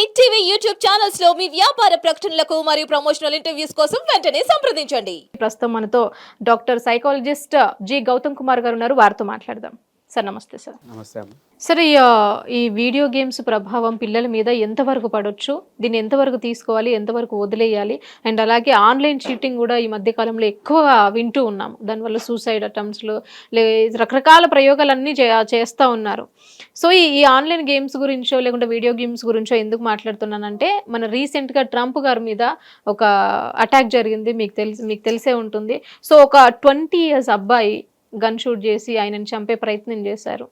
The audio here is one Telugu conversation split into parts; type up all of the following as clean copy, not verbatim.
హిట్ టీవీ యూట్యూబ్ ఛానల్స్ లో మీ వ్యాపార ప్రకటనలకు మరియు ప్రమోషనల్ ఇంటర్వ్యూస్ కోసం వెంటనే సంప్రదించండి. ప్రస్తుతం మనతో doctor psychologist G Gautam Kumar గారు ఉన్నారు. వారితో మాట్లాడదాం. సార్ నమస్తే సార్. నమస్తే అమ్మ. సార్ ఈ వీడియో గేమ్స్ ప్రభావం పిల్లల మీద ఎంతవరకు పడవచ్చు, దీన్ని ఎంతవరకు తీసుకోవాలి, ఎంతవరకు వదిలేయాలి, అండ్ అలాగే ఆన్లైన్ చీటింగ్ కూడా ఈ మధ్య కాలంలో ఎక్కువ వింటూ ఉన్నాము. దానివల్ల సూసైడ్ అటెంప్ట్స్లు రకరకాల ప్రయోగాలన్నీ చేస్తూ ఉన్నారు. సో ఈ ఆన్లైన్ గేమ్స్ గురించో లేకుంటే వీడియో గేమ్స్ గురించో ఎందుకు మాట్లాడుతున్నానంటే, మన రీసెంట్గా ట్రంప్ గారి మీద ఒక అటాక్ జరిగింది, మీకు తెలిసే ఉంటుంది. సో ఒక 20 years అబ్బాయి గన్ షూట్ చేసి ఆయనని చంపే ప్రయత్నం చేశారు,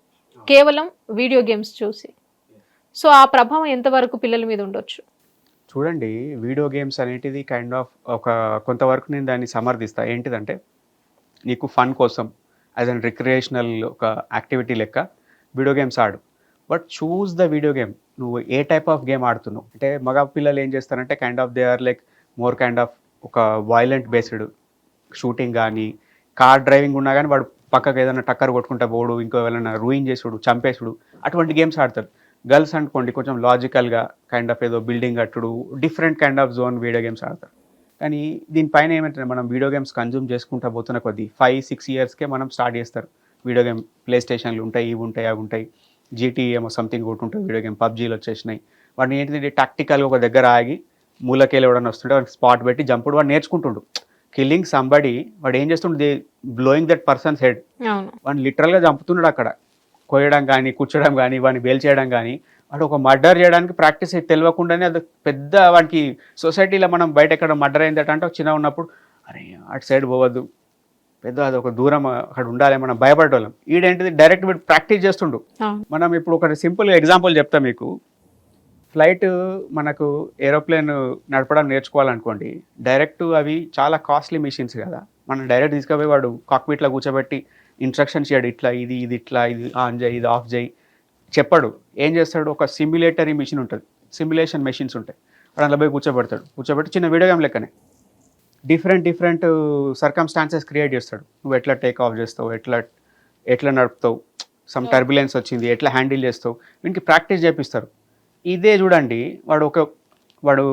కేవలం వీడియో గేమ్స్ చూసి. సో ఆ ప్రభావం ఎంతవరకు పిల్లల మీద ఉండొచ్చు? చూడండి, వీడియో గేమ్స్ అనేటిది కైండ్ ఆఫ్ కొంతవరకు నేను దాన్ని సమర్థిస్తా. ఏంటిదంటే, నీకు ఫన్ కోసం యాజ్ అన్ రిక్రియేషనల్ ఒక యాక్టివిటీ లెక్క వీడియో గేమ్స్ ఆడు, but choose the video game. నువ్వు ఏ టైప్ ఆఫ్ గేమ్ ఆడుతున్నావు అంటే, మగ పిల్లలు ఏం చేస్తారంటే kind of they are like more kind of ఒక వైలెంట్ బేస్డ్ షూటింగ్ కానీ, కార్ డ్రైవింగ్ ఉన్నా కానీ వాడు పక్కకు ఏదైనా టక్కర్ కొట్టుకుంటా పోడు, ఇంకో ఏమైనా రూయిన్ చేసుడు, చంపేసుడు, అటువంటి గేమ్స్ ఆడతారు. గర్ల్స్ అనుకోండి కొంచెం లాజికల్గా కైండ్ ఆఫ్ ఏదో బిల్డింగ్ కట్టుడు, different kind of zone video games ఆడతారు. కానీ దీనిపైన ఏమంటే, మనం వీడియో గేమ్స్ కన్జ్యూమ్ చేసుకుంటా పోతున్న కొద్దీ 5-6 yearsకే మనం స్టార్ట్ చేస్తారు. వీడియో గేమ్ ప్లే స్టేషన్లు ఉంటాయి, ఇవి ఉంటాయి, అవి ఉంటాయి, జీటీ ఏమో సంథింగ్ ఒకటి ఉంటుంది వీడియో గేమ్, పబ్జీలు వచ్చేసినాయి. వాడిని ఏంటిది టాక్టికల్గా ఒక దగ్గర ఆగి మూలకేళ్ళు ఎవడన్నా వస్తుంటే వాడికి స్పాట్ పెట్టి జంపుడు వాడు నేర్చుకుంటుండు. కిల్లింగ్ సంబడి, వాడు ఏం చేస్తుండే, బ్లోయింగ్ దట్ పర్సన్స్ హెడ్, వాడిని లిటరల్గా చంపుతున్నాడు అక్కడ. కోయడం కానీ, కూర్చోడం కానీ, వాడిని బేల్ చేయడం కానీ, వాడు ఒక మర్డర్ చేయడానికి ప్రాక్టీస్ తెలియకుండానే అది పెద్ద వాడికి సొసైటీలో మనం బయట ఎక్కడ మర్డర్ అయిందట అంటే చిన్న ఉన్నప్పుడు అరే అటు సైడ్ పోవద్దు, పెద్ద అది ఒక దూరం అక్కడ ఉండాలి, మనం భయపడేవాళ్ళం. ఈడేంటిది డైరెక్ట్ వీడు ప్రాక్టీస్ చేస్తుండు. మనం ఇప్పుడు ఒక సింపుల్ ఎగ్జాంపుల్ చెప్తా మీకు. ఫ్లైట్ మనకు ఏరోప్లేన్ నడపడం నేర్చుకోవాలనుకోండి, డైరెక్ట్ అవి చాలా కాస్ట్లీ మిషన్స్ కదా, మనం డైరెక్ట్ తీసుకుపోయి వాడు కాక్పిట్లో కూర్చోబెట్టి ఇన్స్ట్రక్షన్స్ చేయడు, ఇట్లా ఇది ఇట్లా, ఇది ఆన్ చేయి, ఇది ఆఫ్ చేయి చెప్పాడు. ఏం చేస్తాడు, ఒక సిమ్యులేటరీ మిషన్ ఉంటుంది, సిమ్యులేషన్ మెషిన్స్ ఉంటాయి, వాడు అందులో పోయి కూర్చోబెట్టి చిన్న వీడియో గేమ్ లెక్కనే డిఫరెంట్ సర్కమ్స్టాన్సెస్ క్రియేట్ చేస్తాడు. నువ్వు ఎట్లా టేక్ ఆఫ్ చేస్తావు, ఎట్లా నడుపుతావు, సమ్ టర్బులెన్స్ వచ్చింది ఎట్లా హ్యాండిల్ చేస్తావు, వీనికి ప్రాక్టీస్ చేపిస్తారు. ఇదే చూడండి, వాడు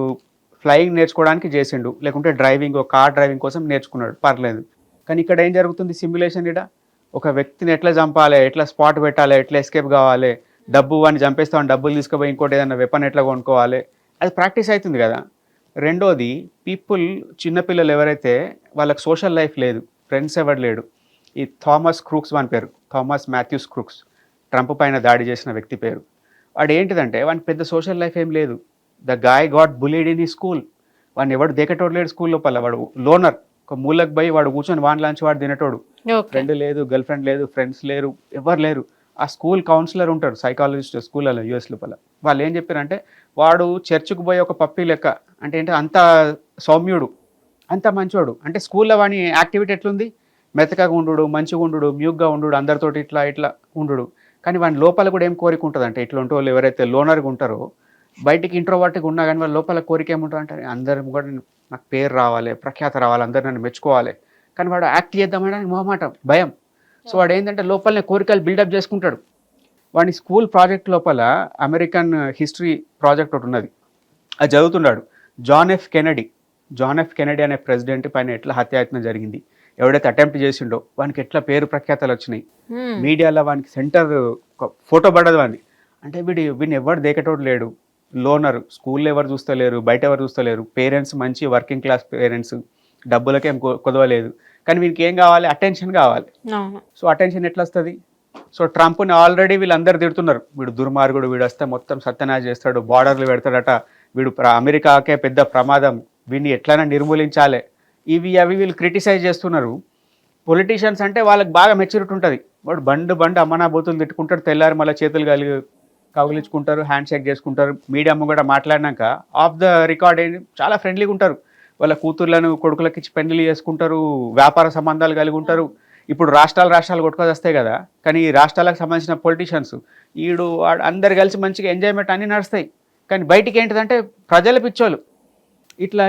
ఫ్లయింగ్ నేర్చుకోవడానికి చేసిండు, లేకుంటే డ్రైవింగ్, కార్ డ్రైవింగ్ కోసం నేర్చుకున్నాడు, పర్లేదు. కానీ ఇక్కడ ఏం జరుగుతుంది, సిమ్యులేషన్. ఇక్కడ ఒక వ్యక్తిని ఎట్లా చంపాలి, ఎట్లా స్పాట్ పెట్టాలి, ఎట్లా ఎస్కేప్ కావాలి, డబ్బు వాడిని చంపేస్తామని డబ్బులు తీసుకుపోయి ఇంకోటి ఏదైనా వెపన్ ఎట్లా కొనుక్కోవాలి, అది ప్రాక్టీస్ అవుతుంది కదా. రెండోది, చిన్నపిల్లలు ఎవరైతే వాళ్ళకి సోషల్ లైఫ్ లేదు, ఫ్రెండ్స్ ఎవరు లేడు. ఈ థామస్ క్రూక్స్ వాని పేరు, థామస్ మాథ్యూస్ క్రూక్స్, ట్రంప్ పైన దాడి చేసిన వ్యక్తి పేరు. వాడు ఏంటిదంటే వానికి పెద్ద సోషల్ లైఫ్ ఏం లేదు. The guy got bullied in ఈ స్కూల్. వాడిని ఎవడు దేకటోడు లేడు స్కూల్ లోపల. వాడు లోనర్, ఒక మూలకు పోయి వాడు కూర్చొని వాన్ లాంచి వాడు తినటోడు. ఫ్రెండ్ లేదు, గర్ల్ ఫ్రెండ్ లేదు, ఫ్రెండ్స్ లేరు, ఎవరు లేరు. ఆ స్కూల్ కౌన్సిలర్ ఉంటారు, సైకాలజిస్ట్ స్కూల్లో యూఎస్ లోపల. వాళ్ళు ఏం చెప్పారంటే, వాడు చర్చికి పోయి ఒక పప్పి లెక్క, అంటే ఏంటి అంత సౌమ్యుడు, అంత మంచోడు. అంటే స్కూల్లో వాని యాక్టివిటీ ఎట్లుంది, మెతకగా ఉండు, మంచిగా ఉండు, మ్యూగ్గా ఉండు, అందరితోటి ఇట్లా ఉండు. కానీ వాడి లోపల కూడా ఏం కోరిక ఉంటుంది అంటే, ఇట్లాంటి వాళ్ళు ఎవరైతే లోనర్గా ఉంటారో, బయటికి ఇంట్రోవర్ట్గా ఉన్నా కానీ వాళ్ళ లోపల కోరిక ఏముంటుంది అంటే, అందరం కూడా నాకు పేరు రావాలి, ప్రఖ్యాత రావాలి, అందరు నన్ను మెచ్చుకోవాలి. కానీ వాడు యాక్ట్ చేద్దామని మొహమాటం, భయం. సో వాడు ఏంటంటే లోపలనే కోరికలు బిల్డప్ చేసుకుంటాడు. వాడి స్కూల్ ప్రాజెక్ట్ లోపల అమెరికన్ హిస్టరీ ప్రాజెక్ట్ ఒకటి ఉన్నది, అది చదువుతున్నాడు. జాన్ ఎఫ్ కెనడీ అనే ప్రెసిడెంట్ పైన ఎట్లా హత్యాయత్నం జరిగింది, ఎవడైతే అటెంప్ట్ చేసిండో వానికి ఎట్లా పేరు ప్రఖ్యాతలు వచ్చినాయి, మీడియాలో వానికి సెంటర్ ఫోటో పడదు వాడిని. అంటే వీడిని ఎవరు దేకటోడు లేడు, లోనర్, స్కూల్లో ఎవరు చూస్తలేరు, బయట ఎవరు చూస్తలేరు, పేరెంట్స్ మంచి వర్కింగ్ క్లాస్ పేరెంట్స్, డబ్బులకేం కొదవలేదు. కానీ వీనికి ఏం కావాలి, అటెన్షన్ కావాలి. సో అటెన్షన్ ఎట్లా వస్తుంది? సో ట్రంప్ని ఆల్రెడీ వీళ్ళందరూ తిడుతున్నారు, వీడు దుర్మార్గుడు, వీడు వస్తే మొత్తం సత్యనాశ చేస్తాడు, బార్డర్లు పెడతాడట, వీడు అమెరికాకే పెద్ద ప్రమాదం, వీడిని ఎట్లైనా నిర్మూలించాలి, ఇవి అవి వీళ్ళు క్రిటిసైజ్ చేస్తున్నారు. పొలిటీషియన్స్ అంటే వాళ్ళకి బాగా మెచ్యూరిటీ ఉంటుంది. వాడు బండు అమ్మనా బూతులు తిట్టుకుంటాడు, తెల్లారి మళ్ళీ చేతులు కౌగిలించుకుంటారు, హ్యాండ్ షేక్ చేసుకుంటారు. మీడియా కూడా మాట్లాడినాక ఆఫ్ ద రికార్డ్ చాలా ఫ్రెండ్లీగా ఉంటారు. వాళ్ళ కూతుర్లను కొడుకులకి ఇచ్చి పెళ్లి చేసుకుంటారు, వ్యాపార సంబంధాలు కలిగి ఉంటారు. ఇప్పుడు రాష్ట్రాలు కొట్టుకొస్తాయి కదా, కానీ ఈ రాష్ట్రాలకు సంబంధించిన పొలిటీషియన్స్ వాడు అందరు కలిసి మంచిగా ఎంజాయ్మెంట్ అన్నీ నడుస్తాయి. కానీ బయటికి ఏంటిదంటే ప్రజల పిచ్చోళ్ళు. ఇట్లా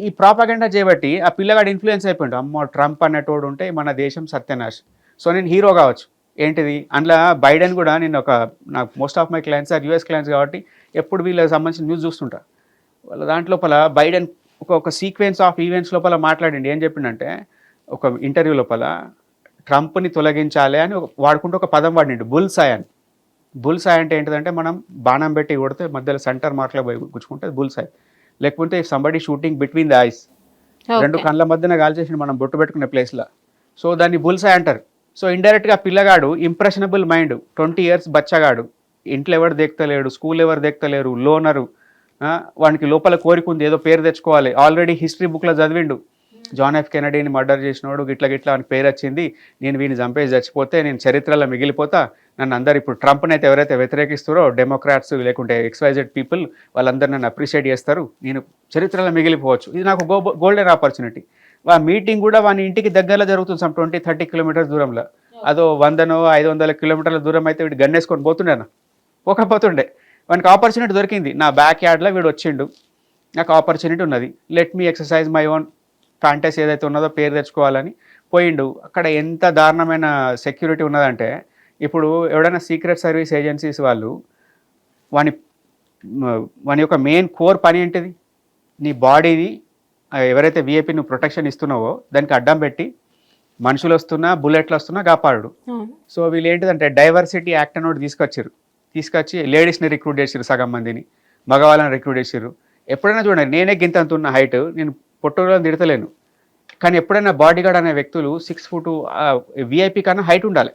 ఈ ప్రాపగెండా చేయబట్టి ఆ పిల్లగాడు ఇన్ఫ్లుయెన్స్ అయిపోయిండు. అమ్మో ట్రంప్ అనేటోడు ఉంటే మన దేశం సత్యనాశ్, సో నేను హీరో కావచ్చు. ఏంటిది అందులో బైడెన్ కూడా నేను నాకు most of my clients are US clients కాబట్టి ఎప్పుడు వీళ్ళకి సంబంధించిన న్యూస్ చూస్తుంటా. వాళ్ళ దాంట్లోపల బైడెన్ ఒక సీక్వెన్స్ ఆఫ్ ఈవెంట్స్ లోపల మాట్లాడిండి. ఏం చెప్పిండంటే ఒక ఇంటర్వ్యూ లోపల ట్రంప్ని తొలగించాలి అని వాడుకుంటూ ఒక పదం వాడిండు, బుల్సాయ్ అని. బుల్సాయ్ అంటే ఏంటిదంటే మనం బాణం పెట్టి కొడితే మధ్యలో సెంటర్ మార్క్లో పోయి గుచ్చుకుంటే బుల్సాయ్. లేకపోతే somebody shooting between the ice, రెండు కళ్ళ మధ్యన కాల్చేసి మనం బొట్టు పెట్టుకునే ప్లేస్లో, సో దాన్ని బుల్సాయ్ అంటారు. సో ఇండైరెక్ట్గా పిల్లగాడు ఇంప్రెషనబుల్ మైండ్, 20 years బచ్చగాడు, ఇంట్లో ఎవరు దేక్తలేడు, స్కూల్ ఎవరు దేక్తలేరు, లోనరు, వానికి లోపల కోరిక ఉంది ఏదో పేరు తెచ్చుకోవాలి. ఆల్రెడీ హిస్టరీ బుక్లో చదివిండు, జాన్ ఎఫ్ కెనడీని మర్డర్ చేసినోడు గిట్ల వానికి పేరు వచ్చింది, నేను వీని చంపేసి చచ్చిపోతే నేను చరిత్రలో మిగిలిపోతా, నన్ను అందరు ఇప్పుడు ట్రంప్ని అయితే ఎవరైతే వ్యతిరేకిస్తారో డెమోక్రాట్స్ లేకుంటే XYZ పీపుల్ వాళ్ళందరూ నన్ను అప్రిషియేట్ చేస్తారు, నేను చరిత్రలో మిగిలిపోవచ్చు. ఇది నాకు గోల్డెన్ ఆపర్చునిటీ. ఆ మీటింగ్ కూడా వాని ఇంటికి దగ్గరలో జరుగుతుంది, సమ్ 20-30 kilometers దూరంలో. అదో 100-500 kilometers దూరం అయితే వీడు గన్నేసుకొని పోతుండేనా, పోకపోతుండే. వానికి ఆపర్చునిటీ దొరికింది, నా బ్యాక్ యార్డ్లో వీడు వచ్చిండు, నాకు ఆపర్చునిటీ ఉన్నది, let me exercise my own fantasy ఏదైతే ఉన్నదో పేరు తెచ్చుకోవాలని పోయిండు. అక్కడ ఎంత దారుణమైన సెక్యూరిటీ ఉన్నదంటే, ఇప్పుడు ఎవడైనా సీక్రెట్ సర్వీస్ ఏజెన్సీస్ వాళ్ళు వాని యొక్క మెయిన్ కోర్ పని ఏంటిది, నీ బాడీని ఎవరైతే విఐపి నువ్వు ప్రొటెక్షన్ ఇస్తున్నావో దానికి అడ్డం పెట్టి మనుషులు వస్తున్నా బుల్లెట్లు వస్తున్నా కాపాడు. సో వీళ్ళు ఏంటిదంటే డైవర్సిటీ యాక్ట్ అని ఒకటి తీసుకొచ్చి లేడీస్ని రిక్రూట్ చేసిర్రు, సగం మందిని మగవాళ్ళని రిక్రూట్ చేసిర్రు. ఎప్పుడైనా చూడండి, నేనే గింతంత ఉన్న హైట్, నేను పొట్టులను తిడతలేను, కానీ ఎప్పుడైనా బాడీ గార్డ్ అనే వ్యక్తులు 6 foot విఐపి కన్నా హైట్ ఉండాలి.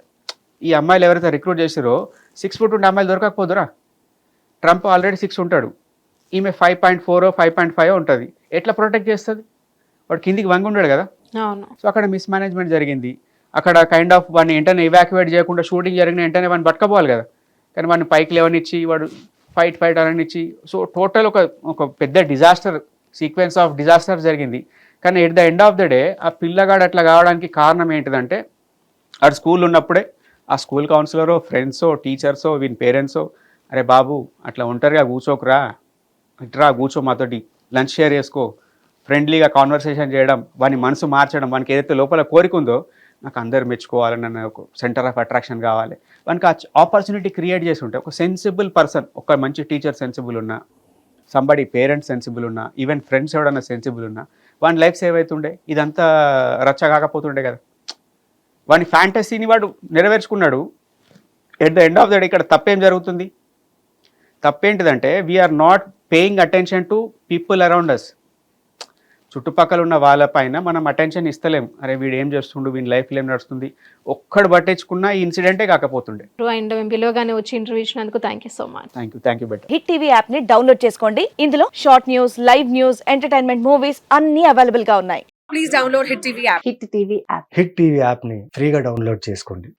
ఈ అమ్మాయిలు ఎవరైతే రిక్రూట్ చేసిరో 6 foot ఉండే అమ్మాయిలు దొరకకపోదురా. ట్రంప్ ఆల్రెడీ 6 ఉంటాడు, ఈమె 5.4 5.5 ఉంటుంది, ఎట్లా ప్రొటెక్ట్ చేస్తుంది? వాడు కిందికి వంగి ఉన్నాడు కదా. సో అక్కడ మిస్మేనేజ్మెంట్ జరిగింది. అక్కడ కైండ్ ఆఫ్ వాడిని వెంటనే ఇవాక్యువేట్ చేయకుండా షూటింగ్ జరిగిన వెంటనే వాడిని పట్టుకపోవాలి కదా, కానీ వాడిని పైకి లేవనిచ్చి వాడు ఫైట్ అననిచ్చి, సో టోటల్ ఒక పెద్ద డిజాస్టర్, సీక్వెన్స్ ఆఫ్ డిజాస్టర్ జరిగింది. కానీ at the end of the day ఆ పిల్లగాడు అట్లా కావడానికి కారణం ఏంటిదంటే, ఆడు స్కూల్ ఉన్నప్పుడే ఆ స్కూల్ కౌన్సిలరో ఫ్రెండ్సో టీచర్సో వీని పేరెంట్సో, అరే బాబు అట్లా ఒంటరిగా కూర్చోకురా, ఇట్రా కూర్చో మాతోటి లంచ్ షేర్ చేసుకో, ఫ్రెండ్లీగా కాన్వర్సేషన్ చేయడం, వాని మనసు మార్చడం, వానికి ఏదైతే లోపల కోరిక ఉందో నాకు అందరు మెచ్చుకోవాలని, నన్ను ఒక సెంటర్ ఆఫ్ అట్రాక్షన్ కావాలి, వానికి ఆపర్చునిటీ క్రియేట్ చేసి ఉంటే ఒక సెన్సిబుల్ పర్సన్, ఒక మంచి టీచర్ సెన్సిబుల్ ఉన్నా, సంబడి పేరెంట్స్ సెన్సిబుల్ ఉన్నా, ఈవెన్ ఫ్రెండ్స్ ఎవడన్నా సెన్సిబుల్ ఉన్నా, వాని లైఫ్ సేవ్ అవుతుండే, ఇదంతా రచ్చ కాకపోతుండే కదా. వాని ఫ్యాంటసీని వాడు నెరవేర్చుకున్నాడు. At the end of the day ఇక్కడ తప్పేం జరుగుతుంది? తప్పేంటిదంటే we're not paying attention to people around us. చుట్టుపక్కల ఉన్న వాళ్ళపైన మనం అటెన్షన్ ఇస్తలేం. అరే వీడు ఏం చేస్తుండు, వీని లైఫ్లో ఏం నడుస్తుంది, ఒక్కడు పట్టించుకున్నా ఈ ఇన్సిడెంటే కాకపోతుండే. అండ్ మేము పిలవగానే వచ్చి ఇంటర్వ్యూ ఇచ్చినందుకు thank you so much. Thank you better. Hit TV app ని డౌన్లోడ్ చేసుకోండి. ఇందులో short news, live news, entertainment movies అన్ని అవైలబుల్ గా ఉన్నాయి. Please download hit TV app. Hit TV app ని ఫ్రీగా డౌన్లోడ్ చేసుకోండి.